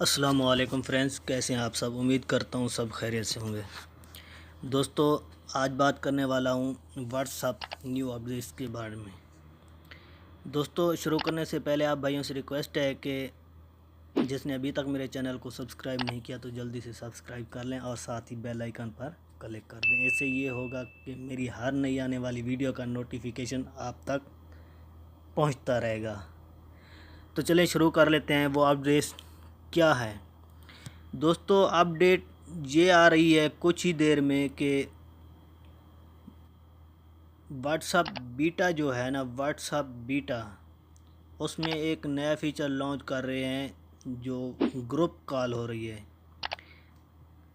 अस्सलामुअलैकुम फ्रेंड्स, कैसे हैं आप सब। उम्मीद करता हूँ सब खैरियत से होंगे। दोस्तों, आज बात करने वाला हूँ व्हाट्सअप न्यू अपडेट्स के बारे में। दोस्तों, शुरू करने से पहले आप भाइयों से रिक्वेस्ट है कि जिसने अभी तक मेरे चैनल को सब्सक्राइब नहीं किया तो जल्दी से सब्सक्राइब कर लें और साथ ही बेल आइकन पर क्लिक कर दें। इससे ये होगा कि मेरी हर नई आने वाली वीडियो का नोटिफिकेशन आप तक पहुँचता रहेगा। तो चलिए शुरू कर लेते हैं। वो अपडेट्स क्या है दोस्तों? अपडेट ये आ रही है कुछ ही देर में कि व्हाट्सअप बीटा जो है ना, व्हाट्सअप बीटा, उसमें एक नया फीचर लॉन्च कर रहे हैं जो ग्रुप कॉल हो रही है।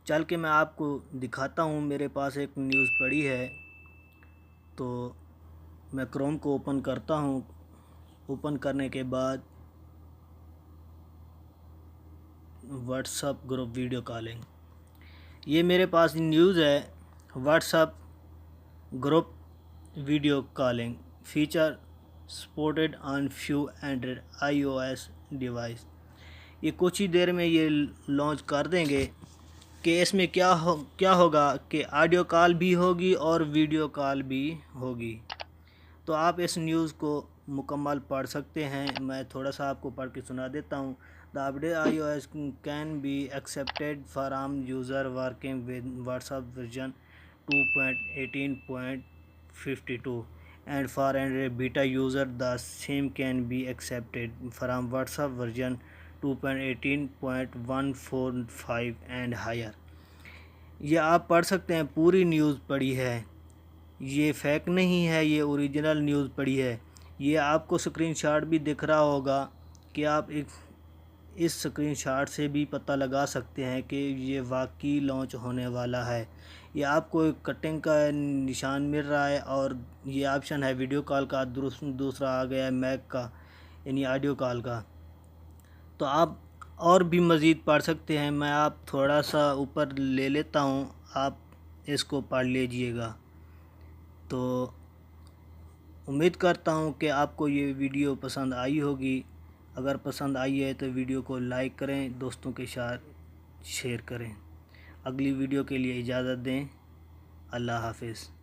चल के मैं आपको दिखाता हूँ। मेरे पास एक न्यूज़ पड़ी है तो मैं क्रोम को ओपन करता हूँ। ओपन करने के बाद व्हाट्सअप ग्रुप वीडियो कॉलिंग, ये मेरे पास न्यूज़ है। WhatsApp group video calling feature supported on few Android iOS device. ये कुछ ही देर में ये लॉन्च कर देंगे कि इसमें क्या होगा कि ऑडियो कॉल भी होगी और वीडियो कॉल भी होगी। तो आप इस न्यूज़ को मुकम्मल पढ़ सकते हैं। मैं थोड़ा सा आपको पढ़ के सुना देता हूँ। The update iOS can be accepted for आम user working with WhatsApp version 2.18.52 and for Android beta user the same can be accepted from WhatsApp version 2.18.145 and higher। ये आप पढ़ सकते हैं। पूरी न्यूज़ पढ़ी है, ये फेक नहीं है, ये ओरिजिनल न्यूज़ पढ़ी है। ये आपको स्क्रीनशॉट भी दिख रहा होगा कि आप इस स्क्रीनशॉट से भी पता लगा सकते हैं कि ये वाकई लॉन्च होने वाला है। ये आपको एक कटिंग का निशान मिल रहा है और ये ऑप्शन है वीडियो कॉल का। दूसरा आ गया है मैक का, यानी ऑडियो कॉल का। तो आप और भी मज़ीद पढ़ सकते हैं। मैं आप थोड़ा सा ऊपर ले लेता हूँ, आप इसको पढ़ लीजिएगा। तो उम्मीद करता हूँ कि आपको ये वीडियो पसंद आई होगी। अगर पसंद आई है तो वीडियो को लाइक करें, दोस्तों के साथ शेयर करें। अगली वीडियो के लिए इजाज़त दें। अल्लाह हाफिज़।